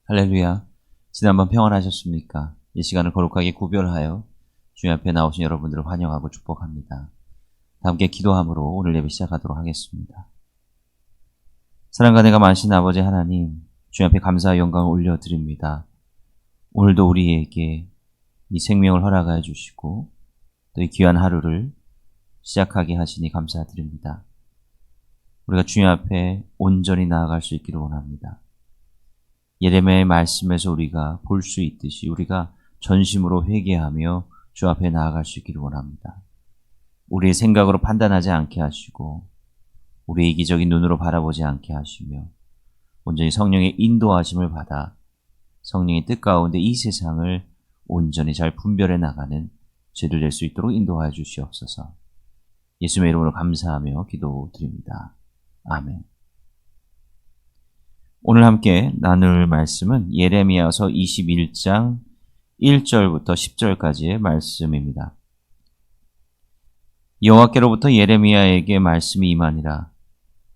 할렐루야. 지난번 평안하셨습니까? 이 시간을 거룩하게 구별하여 주님 앞에 나오신 여러분들을 환영하고 축복합니다. 다 함께 기도함으로 오늘 예배 시작하도록 하겠습니다. 사랑과 내가 많으신 아버지 하나님, 주님 앞에 감사와 영광을 올려드립니다. 오늘도 우리에게 이 생명을 허락하여 주시고 또 이 귀한 하루를 시작하게 하시니 감사드립니다. 우리가 주님 앞에 온전히 나아갈 수 있기를 원합니다. 예레미야의 말씀에서 우리가 볼 수 있듯이 우리가 전심으로 회개하며 주 앞에 나아갈 수 있기를 원합니다. 우리의 생각으로 판단하지 않게 하시고 우리의 이기적인 눈으로 바라보지 않게 하시며 온전히 성령의 인도하심을 받아 성령의 뜻 가운데 이 세상을 온전히 잘 분별해 나가는 죄를 낼 수 있도록 인도하여 주시옵소서. 예수님의 이름으로 감사하며 기도드립니다. 아멘. 오늘 함께 나눌 말씀은 예레미야서 21장 1절부터 10절까지의 말씀입니다. 여호와께로부터 예레미야에게 말씀이 임하니라.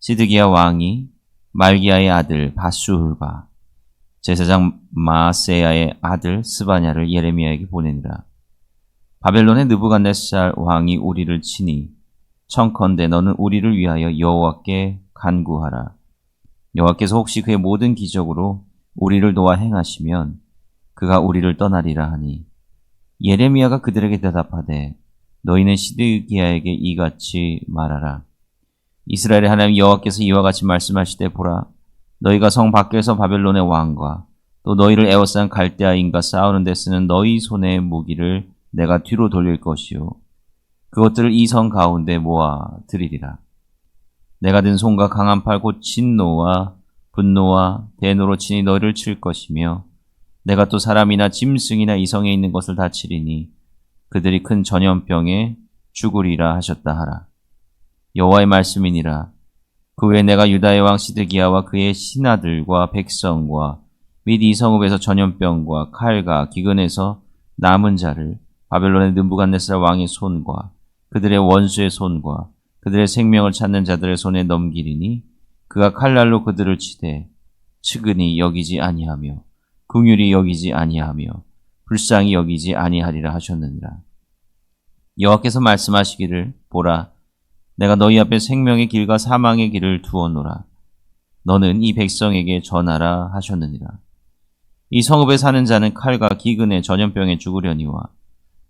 시드기야 왕이 말기야의 아들 바수훌과 제사장 마아세야의 아들 스바냐를 예레미야에게 보내니라. 바벨론의 느부갓네살 왕이 우리를 치니 청컨대 너는 우리를 위하여 여호와께 간구하라. 여호와께서 혹시 그의 모든 기적으로 우리를 도와 행하시면 그가 우리를 떠나리라 하니 예레미야가 그들에게 대답하되 너희는 시드기야에게 이같이 말하라. 이스라엘의 하나님 여호와께서 이와 같이 말씀하시되 보라 너희가 성 밖에서 바벨론의 왕과 또 너희를 에워싼 갈대아인과 싸우는 데 쓰는 너희 손의 무기를 내가 뒤로 돌릴 것이요 그것들을 이 성 가운데 모아 드리리라. 내가 든 손과 강한 팔 곧 진노와 분노와 대노로 친히 너희를 칠 것이며 내가 또 사람이나 짐승이나 이 성에 있는 것을 다 치리니 그들이 큰 전염병에 죽으리라 하셨다 하라. 여호와의 말씀이니라. 그 후에 내가 유다의 왕 시드기야와 그의 신하들과 백성과 및 이 성읍에서 전염병과 칼과 기근에서 남은 자를 바벨론의 느부갓네살 왕의 손과 그들의 원수의 손과 그들의 생명을 찾는 자들의 손에 넘기리니 그가 칼날로 그들을 치되 측은히 여기지 아니하며 긍휼히 여기지 아니하며 불쌍히 여기지 아니하리라 하셨느니라. 여호와께서 말씀하시기를 보라 내가 너희 앞에 생명의 길과 사망의 길을 두어노라. 너는 이 백성에게 전하라 하셨느니라. 이 성읍에 사는 자는 칼과 기근에 전염병에 죽으려니와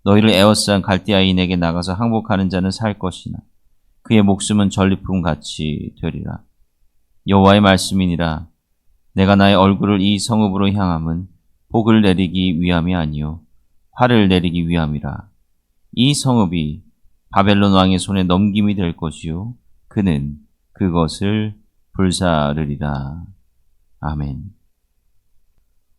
너희를 에워싼 갈대아인에게 나가서 항복하는 자는 살 것이나 그의 목숨은 전리품 같이 되리라. 여호와의 말씀이니라. 내가 나의 얼굴을 이 성읍으로 향함은 복을 내리기 위함이 아니요 화를 내리기 위함이라. 이 성읍이 바벨론 왕의 손에 넘김이 될 것이요 그는 그것을 불사르리라. 아멘.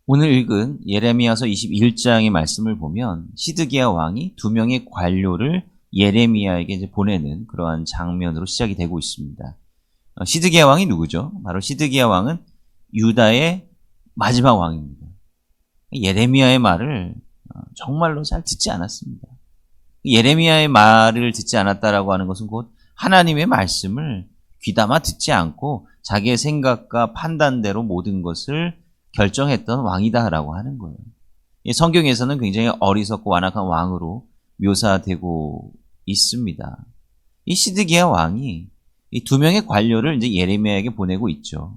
오늘 읽은 예레미야서 21장의 말씀을 보면 시드기야 왕이 두 명의 관료를 예레미야에게 이제 보내는 그러한 장면으로 시작이 되고 있습니다. 시드기야 왕이 누구죠? 바로 시드기야 왕은 유다의 마지막 왕입니다. 예레미야의 말을 정말로 잘 듣지 않았습니다. 예레미야의 말을 듣지 않았다라고 하는 것은 곧 하나님의 말씀을 귀담아 듣지 않고 자기의 생각과 판단대로 모든 것을 결정했던 왕이다라고 하는 거예요. 성경에서는 굉장히 어리석고 완악한 왕으로 묘사되고 있습니다. 이 시드기야 왕이 이 두 명의 관료를 이제 예레미야에게 보내고 있죠.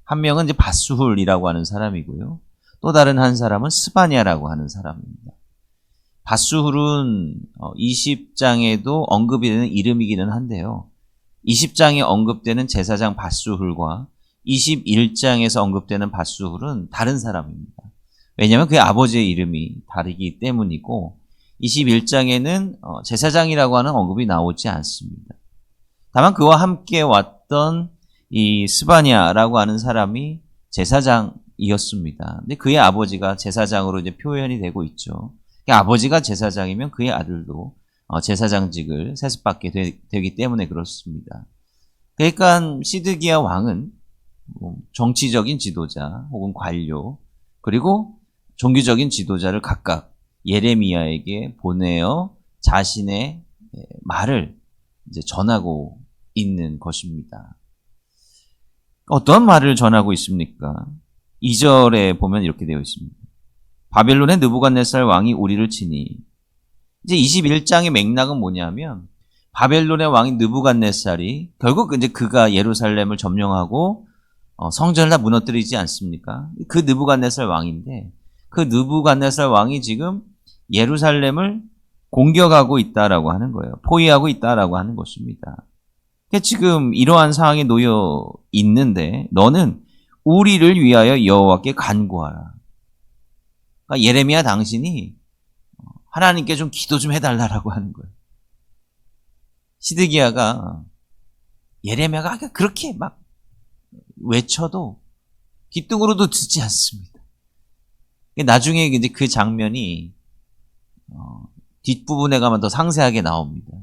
한 명은 이제 바수훌이라고 하는 사람이고요. 또 다른 한 사람은 스바냐라고 하는 사람입니다. 바수훌은 20장에도 언급이 되는 이름이기는 한데요. 20장에 언급되는 제사장 바수훌과 21장에서 언급되는 바수훌은 다른 사람입니다. 왜냐하면 그의 아버지의 이름이 다르기 때문이고 21장에는 제사장이라고 하는 언급이 나오지 않습니다. 다만 그와 함께 왔던 이 스바냐라고 하는 사람이 제사장이었습니다. 근데 그의 아버지가 제사장으로 이제 표현이 되고 있죠. 아버지가 제사장이면 그의 아들도 제사장직을 세습받게 되기 때문에 그렇습니다. 그러니까 시드기야 왕은 정치적인 지도자 혹은 관료 그리고 종교적인 지도자를 각각 예레미야에게 보내어 자신의 말을 이제 전하고 있는 것입니다. 어떤 말을 전하고 있습니까? 2절에 보면 이렇게 되어 있습니다. 바벨론의 느부갓네살 왕이 우리를 치니. 이제 21장의 맥락은 뭐냐면 바벨론의 왕인 느부갓네살이 결국 이제 그가 예루살렘을 점령하고 성전을 다 무너뜨리지 않습니까? 그 느부갓네살 왕인데 그 느부갓네살 왕이 지금 예루살렘을 공격하고 있다라고 하는 거예요. 포위하고 있다라고 하는 것입니다. 그러니까 지금 이러한 상황에 놓여 있는데 너는 우리를 위하여 여호와께 간구하라. 그러니까 예레미야 당신이 하나님께 좀 기도 좀 해달라라고 하는 거예요. 시드기야가 예레미야가 그렇게 막 외쳐도 귀뚱으로도 듣지 않습니다. 나중에 이제 그 장면이 뒷부분에 가면 더 상세하게 나옵니다.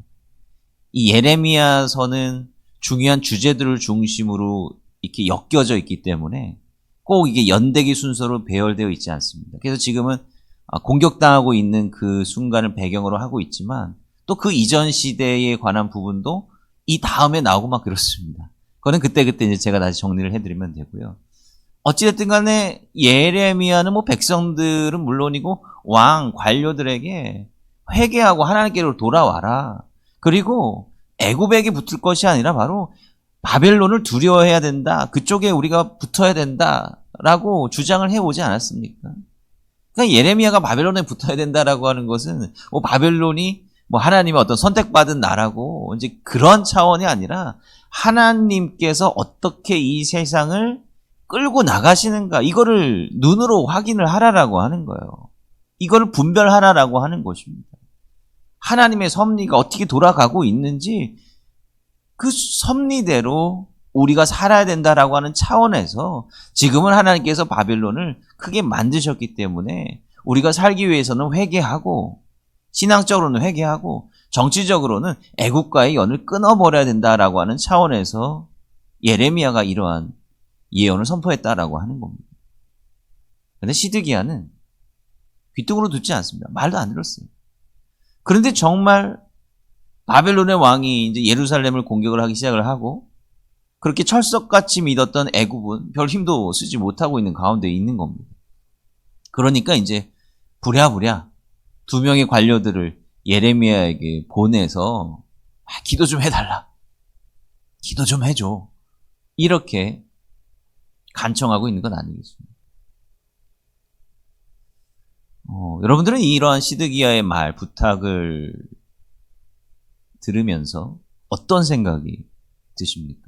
이 예레미야서는 중요한 주제들을 중심으로 이렇게 엮여져 있기 때문에 꼭 이게 연대기 순서로 배열되어 있지 않습니다. 그래서 지금은 공격당하고 있는 그 순간을 배경으로 하고 있지만 또 그 이전 시대에 관한 부분도 이 다음에 나오고 막 그렇습니다. 그거는 그때그때 이제 제가 다시 정리를 해드리면 되고요. 어찌됐든 간에 예레미야는 뭐 백성들은 물론이고 왕, 관료들에게 회개하고 하나님께로 돌아와라. 그리고 애굽에게 붙을 것이 아니라 바로 바벨론을 두려워해야 된다. 그쪽에 우리가 붙어야 된다라고 주장을 해오지 않았습니까? 그러니까 예레미야가 바벨론에 붙어야 된다라고 하는 것은 바벨론이 하나님의 어떤 선택받은 나라고 이제 그런 차원이 아니라 하나님께서 어떻게 이 세상을 끌고 나가시는가 이거를 눈으로 확인을 하라라고 하는 거예요. 이거를 분별하라라고 하는 것입니다. 하나님의 섭리가 어떻게 돌아가고 있는지 그 섭리대로 우리가 살아야 된다라고 하는 차원에서 지금은 하나님께서 바벨론을 크게 만드셨기 때문에 우리가 살기 위해서는 회개하고 신앙적으로는 회개하고 정치적으로는 애국과의 연을 끊어버려야 된다라고 하는 차원에서 예레미야가 이러한 예언을 선포했다라고 하는 겁니다. 그런데 시드기야는 귀뚱으로 듣지 않습니다. 말도 안 들었어요. 그런데 정말 바벨론의 왕이 이제 예루살렘을 공격을 하기 시작을 하고 그렇게 철석같이 믿었던 애굽은 별 힘도 쓰지 못하고 있는 가운데 있는 겁니다. 그러니까 이제 부랴부랴 2명의 관료들을 예레미야에게 보내서 기도 좀 해달라. 기도 좀 해줘. 이렇게 간청하고 있는 건 아니겠습니까? 여러분들은 이러한 시드기야의 말, 부탁을 들으면서 어떤 생각이 드십니까?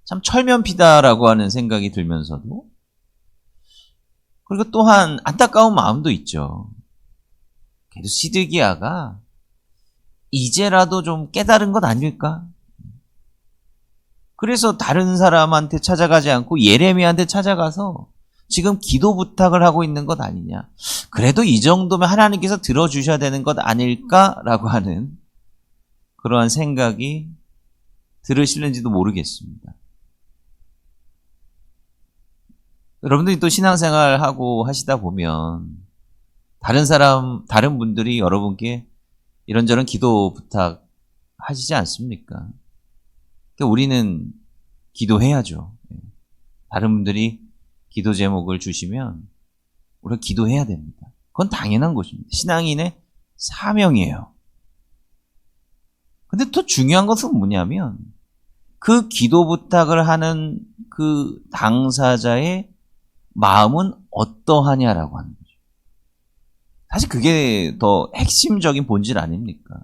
참 철면피다라고 하는 생각이 들면서도 그리고 또한 안타까운 마음도 있죠. 그래도 시드기야가 이제라도 좀 깨달은 것 아닐까? 그래서 다른 사람한테 찾아가지 않고 예레미야한테 찾아가서 지금 기도 부탁을 하고 있는 것 아니냐. 그래도 이 정도면 하나님께서 들어주셔야 되는 것 아닐까라고 하는 그러한 생각이 들으실는지도 모르겠습니다. 여러분들이 또 신앙생활하고 하시다 보면 다른 분들이 여러분께 이런저런 기도 부탁 하시지 않습니까? 그러니까 우리는 기도해야죠. 다른 분들이 기도 제목을 주시면 우리가 기도해야 됩니다. 그건 당연한 것입니다. 신앙인의 사명이에요. 근데 또 중요한 것은 뭐냐면 그 기도 부탁을 하는 그 당사자의 마음은 어떠하냐라고 하는 거죠. 사실 그게 더 핵심적인 본질 아닙니까?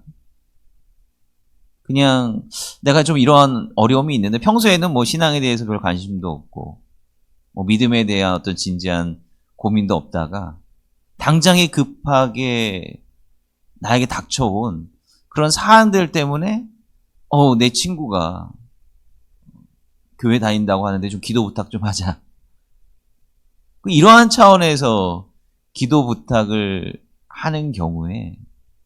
그냥 내가 좀 이러한 어려움이 있는데 평소에는 뭐 신앙에 대해서 별 관심도 없고 뭐 믿음에 대한 어떤 진지한 고민도 없다가 당장에 급하게 나에게 닥쳐온 그런 사안들 때문에 내 친구가 교회 다닌다고 하는데 좀 기도 부탁 좀 하자. 이러한 차원에서 기도 부탁을 하는 경우에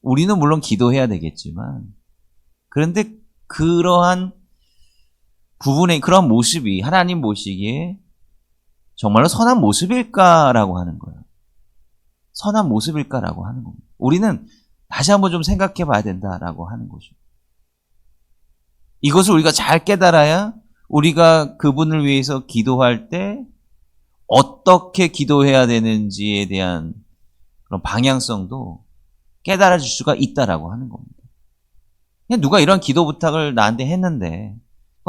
우리는 물론 기도해야 되겠지만 그런데 그러한 부분의 그런 모습이 하나님 보시기에 정말로 선한 모습일까라고 하는 거예요. 선한 모습일까라고 하는 겁니다. 우리는 다시 한번 좀 생각해 봐야 된다라고 하는 거죠. 이것을 우리가 잘 깨달아야 우리가 그분을 위해서 기도할 때 어떻게 기도해야 되는지에 대한 그런 방향성도 깨달아 줄 수가 있다라고 하는 겁니다. 그냥 누가 이런 기도 부탁을 나한테 했는데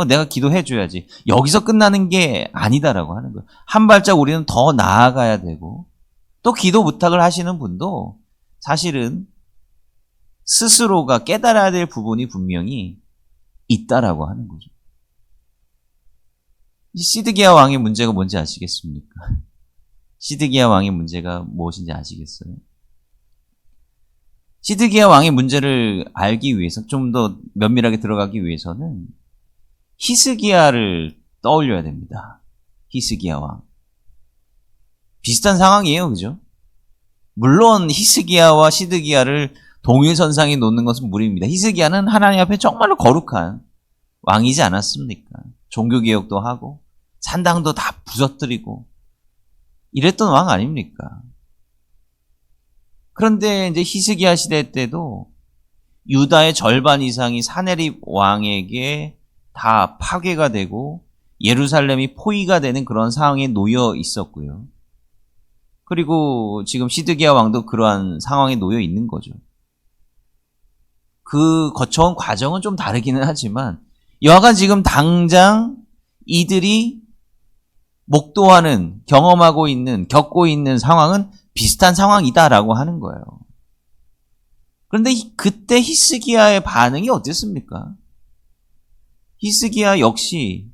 내가 기도해 줘야지. 여기서 끝나는 게 아니다라고 하는 거예요. 한 발짝 우리는 더 나아가야 되고, 또 기도 부탁을 하시는 분도 사실은 스스로가 깨달아야 될 부분이 분명히 있다라고 하는 거죠. 시드기야 왕의 문제가 뭔지 아시겠습니까? 시드기야 왕의 문제가 무엇인지 아시겠어요? 시드기야 왕의 문제를 알기 위해서, 좀 더 면밀하게 들어가기 위해서는 히스기야를 떠올려야 됩니다. 히스기야 왕. 비슷한 상황이에요, 그죠? 물론 히스기야와 시드기야를 동일선상에 놓는 것은 무리입니다. 히스기야는 하나님 앞에 정말로 거룩한 왕이지 않았습니까? 종교개혁도 하고 산당도 다 부서뜨리고 이랬던 왕 아닙니까? 그런데 이제 히스기야 시대 때도 유다의 절반 이상이 사네립 왕에게 다 파괴가 되고 예루살렘이 포위가 되는 그런 상황에 놓여 있었고요. 그리고 지금 시드기야 왕도 그러한 상황에 놓여 있는 거죠. 그 거쳐온 과정은 좀 다르기는 하지만 여하간 지금 당장 이들이 목도하는, 경험하고 있는, 겪고 있는 상황은 비슷한 상황이다라고 하는 거예요. 그런데 그때 히스기야의 반응이 어땠습니까? 히스기야 역시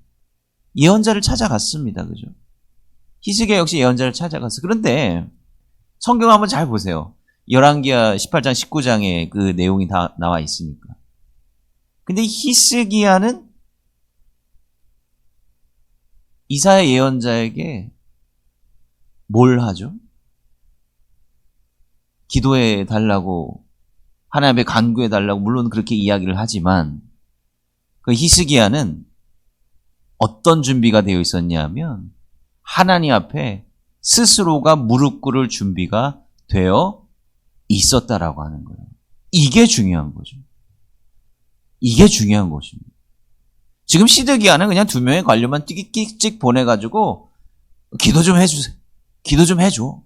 예언자를 찾아갔습니다. 그죠? 히스기야 역시 예언자를 찾아갔어. 그런데 성경 한번 잘 보세요. 열왕기하 18장 19장에 그 내용이 다 나와 있으니까. 근데 히스기야는 이사야 예언자에게 뭘 하죠? 기도해 달라고, 하나님 앞에 간구해 달라고 물론 그렇게 이야기를 하지만 그 히스기야는 어떤 준비가 되어 있었냐면 하나님 앞에 스스로가 무릎 꿇을 준비가 되어 있었다라고 하는 거예요. 이게 중요한 거죠. 이게 중요한 것입니다. 지금 시드기야는 그냥 두 명의 관료만 띡띡 보내가지고 기도 좀 해주세요. 기도 좀 해줘.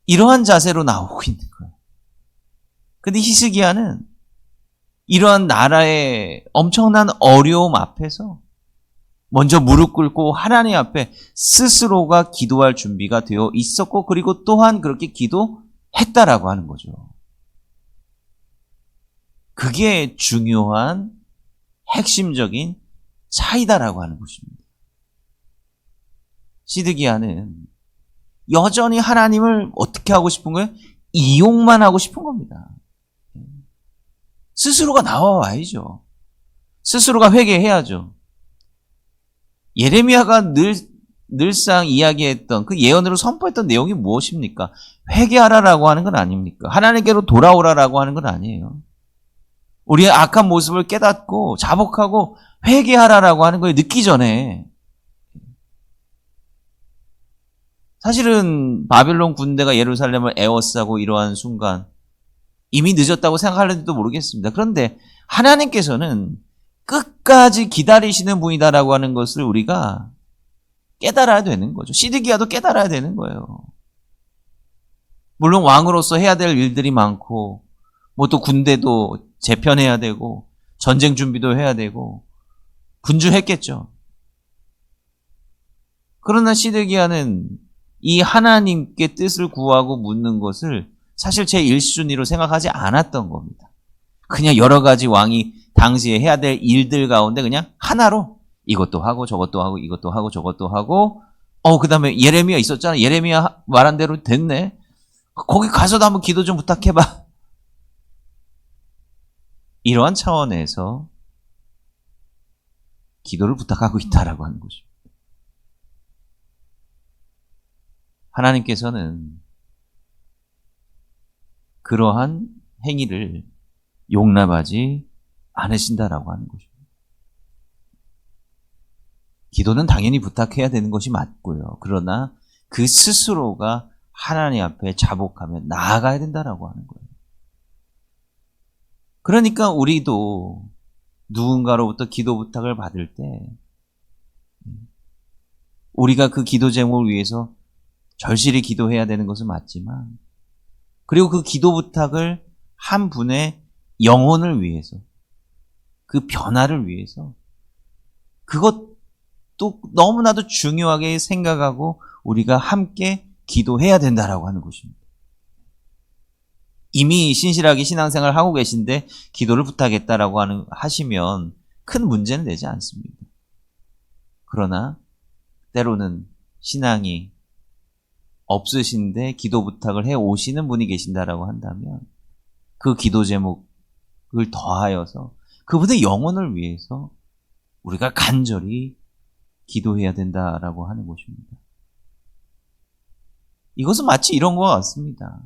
이러한 자세로 나오고 있는 거예요. 근데 히스기야는 이러한 나라의 엄청난 어려움 앞에서 먼저 무릎 꿇고 하나님 앞에 스스로가 기도할 준비가 되어 있었고, 그리고 또한 그렇게 기도했다라고 하는 거죠. 그게 중요한 핵심적인 차이다라고 하는 것입니다. 시드기야는 여전히 하나님을 어떻게 하고 싶은 거예요? 이용만 하고 싶은 겁니다. 스스로가 나와와야죠. 스스로가 회개해야죠. 예레미야가 늘상 이야기했던 그 예언으로 선포했던 내용이 무엇입니까? 회개하라라고 하는 건 아닙니까? 하나님께로 돌아오라라고 하는 건 아니에요. 우리의 악한 모습을 깨닫고 자복하고 회개하라라고 하는 거예요. 늦기 전에. 사실은 바벨론 군대가 예루살렘을 에워싸고 이러한 순간 이미 늦었다고 생각하는지도 모르겠습니다. 그런데 하나님께서는 끝까지 기다리시는 분이다라고 하는 것을 우리가 깨달아야 되는 거죠. 시드기야도 깨달아야 되는 거예요. 물론 왕으로서 해야 될 일들이 많고, 뭐 또 군대도 재편해야 되고, 전쟁 준비도 해야 되고, 분주했겠죠. 그러나 시드기야는 이 하나님께 뜻을 구하고 묻는 것을 사실 제 1순위로 생각하지 않았던 겁니다. 그냥 여러 가지 왕이 당시에 해야 될 일들 가운데 그냥 하나로 이것도 하고 저것도 하고 이것도 하고 저것도 하고, 그 다음에 예레미야 있었잖아. 예레미야 말한 대로 됐네. 거기 가서도 한번 기도 좀 부탁해봐. 이러한 차원에서 기도를 부탁하고 있다라고 하는 거죠. 하나님께서는 그러한 행위를 용납하지 않으신다라고 하는 것입니다. 기도는 당연히 부탁해야 되는 것이 맞고요. 그러나 그 스스로가 하나님 앞에 자복하며 나아가야 된다라고 하는 거예요. 그러니까 우리도 누군가로부터 기도 부탁을 받을 때 우리가 그 기도 제목을 위해서 절실히 기도해야 되는 것은 맞지만, 그리고 그 기도 부탁을 한 분의 영혼을 위해서, 그 변화를 위해서, 그것도 너무나도 중요하게 생각하고 우리가 함께 기도해야 된다라고 하는 것입니다. 이미 신실하게 신앙생활을 하고 계신데 기도를 부탁했다라고 하시면 큰 문제는 되지 않습니다. 그러나 때로는 신앙이 없으신데 기도 부탁을 해 오시는 분이 계신다라고 한다면 그 기도 제목을 더하여서 그분의 영혼을 위해서 우리가 간절히 기도해야 된다라고 하는 것입니다. 이것은 마치 이런 것 같습니다.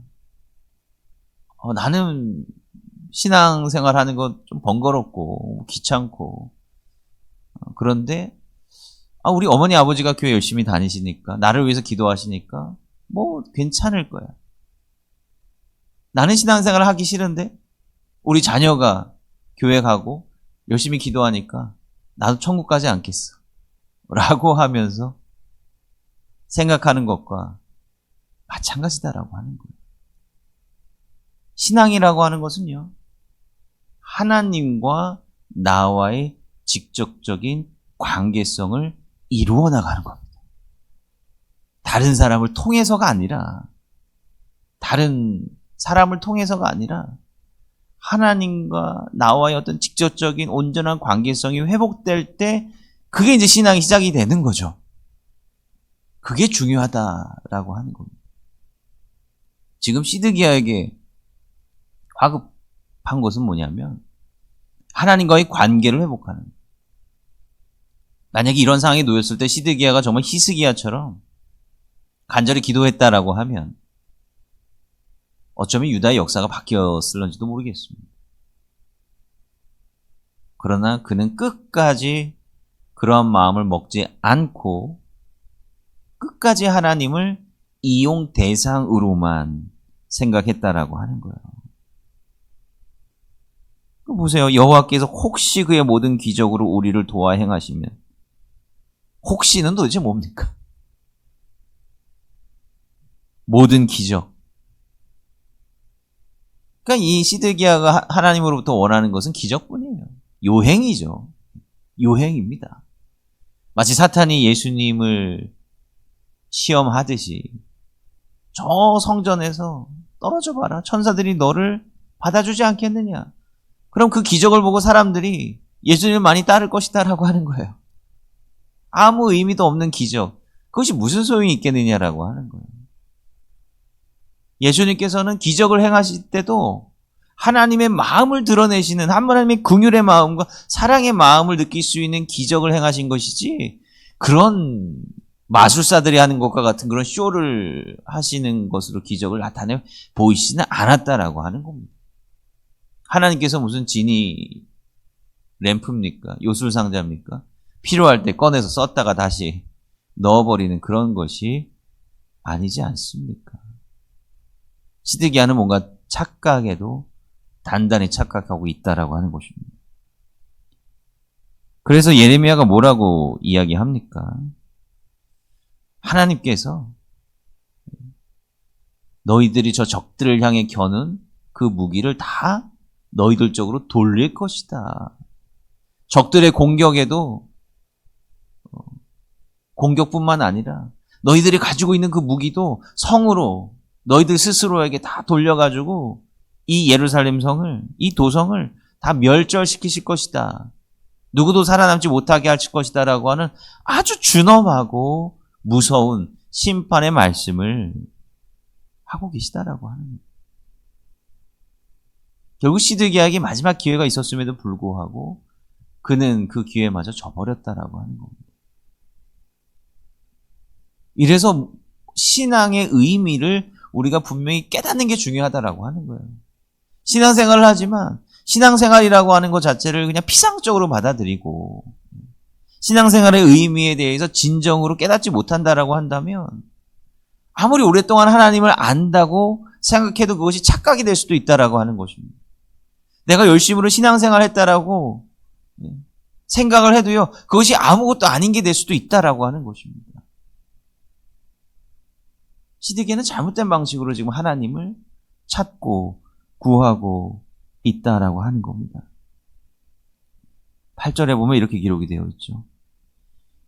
나는 신앙생활 하는 거 좀 번거롭고 귀찮고 그런데 우리 어머니 아버지가 교회 열심히 다니시니까 나를 위해서 기도하시니까 뭐 괜찮을 거야. 나는 신앙생활 하기 싫은데 우리 자녀가 교회 가고 열심히 기도하니까 나도 천국 가지 않겠어 라고 하면서 생각하는 것과 마찬가지다라고 하는 거예요. 신앙이라고 하는 것은요, 하나님과 나와의 직접적인 관계성을 이루어 나가는 겁니다. 다른 사람을 통해서가 아니라, 다른 사람을 통해서가 아니라 하나님과 나와의 어떤 직접적인 온전한 관계성이 회복될 때 그게 이제 신앙이 시작이 되는 거죠. 그게 중요하다라고 하는 겁니다. 지금 시드기야에게 화급한 것은 뭐냐면 하나님과의 관계를 회복하는 거예요. 만약에 이런 상황에 놓였을 때 시드기야가 정말 히스기야처럼 간절히 기도했다라고 하면 어쩌면 유다의 역사가 바뀌었을런지도 모르겠습니다. 그러나 그는 끝까지 그러한 마음을 먹지 않고 끝까지 하나님을 이용 대상으로만 생각했다라고 하는 거예요. 보세요. 여호와께서 혹시 그의 모든 기적으로 우리를 도와 행하시면, 혹시는 도대체 뭡니까? 모든 기적. 그러니까 이 시드기야가 하나님으로부터 원하는 것은 기적뿐이에요. 요행이죠. 요행입니다. 마치 사탄이 예수님을 시험하듯이 저 성전에서 떨어져 봐라. 천사들이 너를 받아주지 않겠느냐. 그럼 그 기적을 보고 사람들이 예수님을 많이 따를 것이다 라고 하는 거예요. 아무 의미도 없는 기적. 그것이 무슨 소용이 있겠느냐라고 하는 거예요. 예수님께서는 기적을 행하실 때도 하나님의 마음을 드러내시는, 하나님의 긍휼의 마음과 사랑의 마음을 느낄 수 있는 기적을 행하신 것이지, 그런 마술사들이 하는 것과 같은 그런 쇼를 하시는 것으로 기적을 나타내 보이시지는 않았다라고 하는 겁니다. 하나님께서 무슨 지니 램프입니까? 요술상자입니까? 필요할 때 꺼내서 썼다가 다시 넣어버리는 그런 것이 아니지 않습니까? 시드기야는 뭔가 착각에도 단단히 착각하고 있다라고 하는 것입니다. 그래서 예레미야가 뭐라고 이야기합니까? 하나님께서 너희들이 저 적들을 향해 겨눈 그 무기를 다 너희들 쪽으로 돌릴 것이다. 적들의 공격에도 공격뿐만 아니라 너희들이 가지고 있는 그 무기도 성으로 너희들 스스로에게 다 돌려가지고 이 예루살렘 성을, 이 도성을 다 멸절시키실 것이다. 누구도 살아남지 못하게 할 것이다 라고 하는 아주 준엄하고 무서운 심판의 말씀을 하고 계시다라고 하는 거예요. 결국 시드기야에게 마지막 기회가 있었음에도 불구하고 그는 그 기회마저 저버렸다라고 하는 겁니다. 이래서 신앙의 의미를 우리가 분명히 깨닫는 게 중요하다라고 하는 거예요. 신앙생활을 하지만 신앙생활이라고 하는 것 자체를 그냥 피상적으로 받아들이고 신앙생활의 의미에 대해서 진정으로 깨닫지 못한다라고 한다면 아무리 오랫동안 하나님을 안다고 생각해도 그것이 착각이 될 수도 있다라고 하는 것입니다. 내가 열심으로 신앙생활 했다라고 생각을 해도요, 그것이 아무것도 아닌 게 될 수도 있다라고 하는 것입니다. 시드기야는 잘못된 방식으로 지금 하나님을 찾고 구하고 있다라고 하는 겁니다. 8절에 보면 이렇게 기록이 되어 있죠.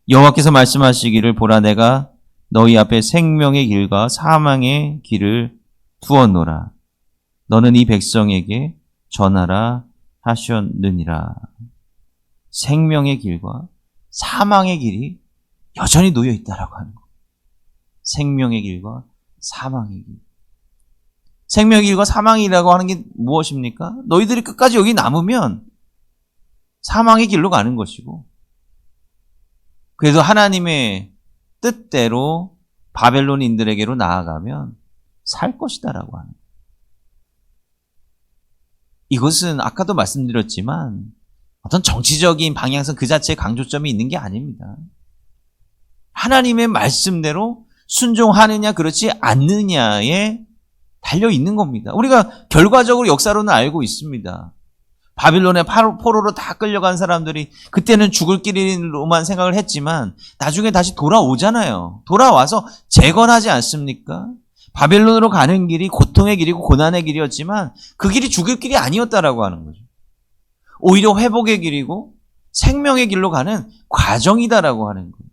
여호와께서 말씀하시기를 보라 내가 너희 앞에 생명의 길과 사망의 길을 두었노라. 너는 이 백성에게 전하라 하셨느니라. 생명의 길과 사망의 길이 여전히 놓여 있다라고 하는 것. 생명의 길과 사망의 길. 생명의 길과 사망의 길이라고 하는 게 무엇입니까? 너희들이 끝까지 여기 남으면 사망의 길로 가는 것이고, 그래도 하나님의 뜻대로 바벨론인들에게로 나아가면 살 것이다라고 하는 거예요. 이것은 아까도 말씀드렸지만 어떤 정치적인 방향성 그 자체에 강조점이 있는 게 아닙니다. 하나님의 말씀대로 순종하느냐 그렇지 않느냐에 달려 있는 겁니다. 우리가 결과적으로 역사로는 알고 있습니다. 바빌론의 포로로 다 끌려간 사람들이 그때는 죽을 길로만 생각을 했지만 나중에 다시 돌아오잖아요. 돌아와서 재건하지 않습니까? 바벨론으로 가는 길이 고통의 길이고 고난의 길이었지만 그 길이 죽을 길이 아니었다라고 하는 거죠. 오히려 회복의 길이고 생명의 길로 가는 과정이다라고 하는 거예요.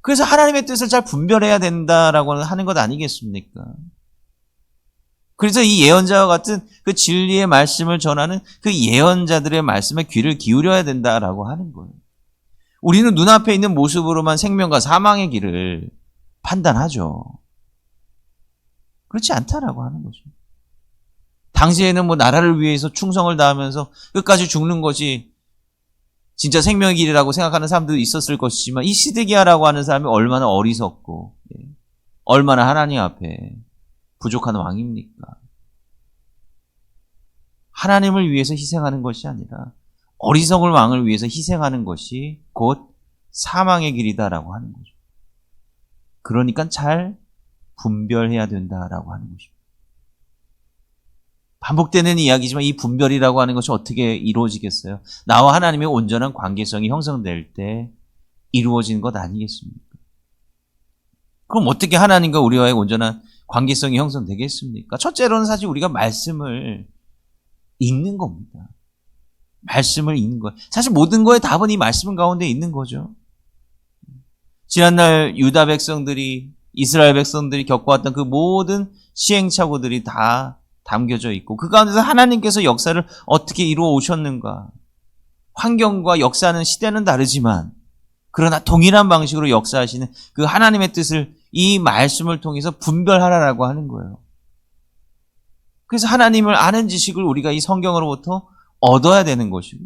그래서 하나님의 뜻을 잘 분별해야 된다라고 하는 것 아니겠습니까? 그래서 이 예언자와 같은 그 진리의 말씀을 전하는 그 예언자들의 말씀에 귀를 기울여야 된다라고 하는 거예요. 우리는 눈앞에 있는 모습으로만 생명과 사망의 길을 판단하죠. 그렇지 않다라고 하는 거죠. 당시에는 뭐 나라를 위해서 충성을 다하면서 끝까지 죽는 것이 진짜 생명의 길이라고 생각하는 사람들도 있었을 것이지만 이 시드기야라고 하는 사람이 얼마나 어리석고 얼마나 하나님 앞에 부족한 왕입니까? 하나님을 위해서 희생하는 것이 아니라 어리석은 왕을 위해서 희생하는 것이 곧 사망의 길이다라고 하는 거죠. 그러니까 잘 분별해야 된다라고 하는 것입니다. 반복되는 이야기지만 이 분별이라고 하는 것이 어떻게 이루어지겠어요? 나와 하나님의 온전한 관계성이 형성될 때 이루어지는 것 아니겠습니까? 그럼 어떻게 하나님과 우리와의 온전한 관계성이 형성되겠습니까? 첫째로는 사실 우리가 말씀을 읽는 겁니다. 말씀을 읽는 것. 사실 모든 거의 답은 이 말씀 가운데 있는 거죠. 지난날 유다 백성들이, 이스라엘 백성들이 겪어왔던 그 모든 시행착오들이 다 담겨져 있고 그 가운데서 하나님께서 역사를 어떻게 이루어 오셨는가. 환경과 역사는 시대는 다르지만 그러나 동일한 방식으로 역사하시는 그 하나님의 뜻을 이 말씀을 통해서 분별하라라고 하는 거예요. 그래서 하나님을 아는 지식을 우리가 이 성경으로부터 얻어야 되는 것이고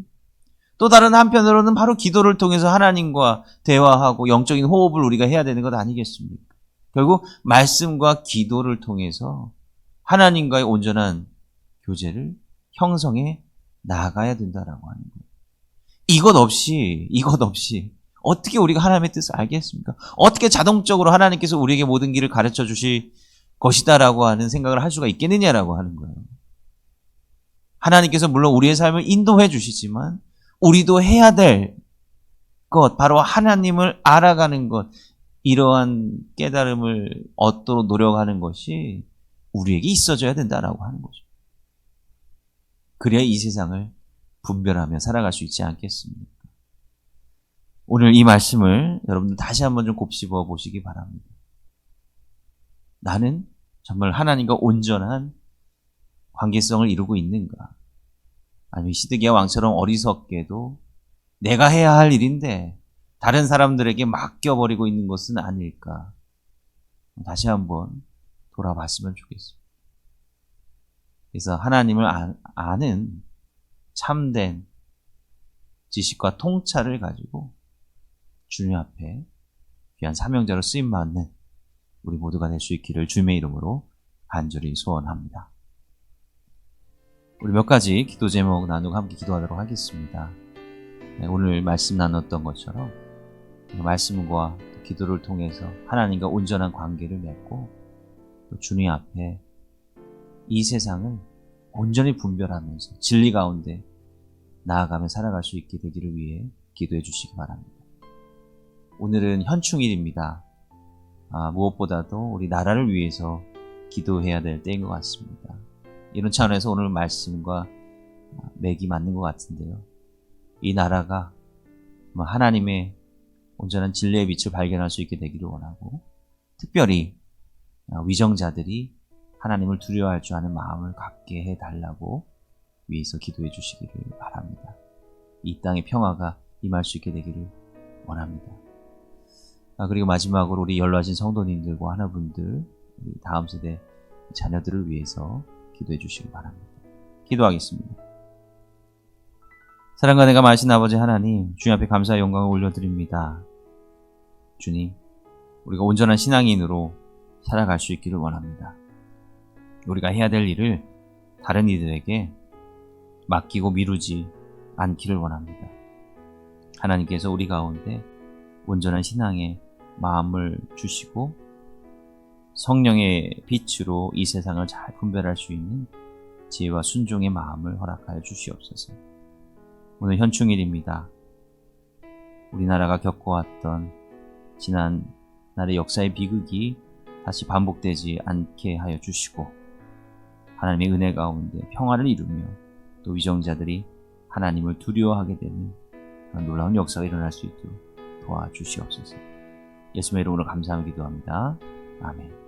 또 다른 한편으로는 바로 기도를 통해서 하나님과 대화하고 영적인 호흡을 우리가 해야 되는 것 아니겠습니까? 결국 말씀과 기도를 통해서 하나님과의 온전한 교제를 형성해 나아가야 된다라고 하는 거예요. 이것 없이 어떻게 우리가 하나님의 뜻을 알겠습니까? 어떻게 자동적으로 하나님께서 우리에게 모든 길을 가르쳐 주실 것이다라고 하는 생각을 할 수가 있겠느냐라고 하는 거예요. 하나님께서 물론 우리의 삶을 인도해 주시지만 우리도 해야 될 것, 바로 하나님을 알아가는 것, 이러한 깨달음을 얻도록 노력하는 것이 우리에게 있어져야 된다라고 하는 거죠. 그래야 이 세상을 분별하며 살아갈 수 있지 않겠습니까? 오늘 이 말씀을 여러분들 다시 한번 좀 곱씹어 보시기 바랍니다. 나는 정말 하나님과 온전한 관계성을 이루고 있는가? 아니면 시드기야 왕처럼 어리석게도 내가 해야 할 일인데 다른 사람들에게 맡겨버리고 있는 것은 아닐까? 다시 한번 돌아봤으면 좋겠습니다. 그래서 하나님을 아는 참된 지식과 통찰을 가지고 주님 앞에 귀한 사명자로 쓰임받는 우리 모두가 될 수 있기를 주님의 이름으로 간절히 소원합니다. 우리 몇 가지 기도 제목 나누고 함께 기도하도록 하겠습니다. 오늘 말씀 나눴던 것처럼 말씀과 기도를 통해서 하나님과 온전한 관계를 맺고 또 주님 앞에 이 세상을 온전히 분별하면서 진리 가운데 나아가며 살아갈 수 있게 되기를 위해 기도해 주시기 바랍니다. 오늘은 현충일입니다. 무엇보다도 우리 나라를 위해서 기도해야 될 때인 것 같습니다. 이런 차원에서 오늘 말씀과 맥이 맞는 것 같은데요. 이 나라가 하나님의 온전한 진리의 빛을 발견할 수 있게 되기를 원하고, 특별히 위정자들이 하나님을 두려워할 줄 아는 마음을 갖게 해달라고 위해서 기도해 주시기를 바랍니다. 이 땅의 평화가 임할 수 있게 되기를 원합니다. 그리고 마지막으로 우리 연로하신 성도님들과 하나분들, 우리 다음 세대 자녀들을 위해서 기도해 주시기 바랍니다. 기도하겠습니다. 사랑과 내가 마신 아버지 하나님, 주님 앞에 감사와 영광을 올려드립니다. 주님, 우리가 온전한 신앙인으로 살아갈 수 있기를 원합니다. 우리가 해야 될 일을 다른 이들에게 맡기고 미루지 않기를 원합니다. 하나님께서 우리 가운데 온전한 신앙의 마음을 주시고 성령의 빛으로 이 세상을 잘 분별할 수 있는 지혜와 순종의 마음을 허락하여 주시옵소서. 오늘 현충일입니다. 우리나라가 겪어왔던 지난 날의 역사의 비극이 다시 반복되지 않게 하여 주시고, 하나님의 은혜 가운데 평화를 이루며 또 위정자들이 하나님을 두려워하게 되는 놀라운 역사가 일어날 수 있도록 도와주시옵소서. 예수님의 이름으로 감사하며 기도합니다. 아멘.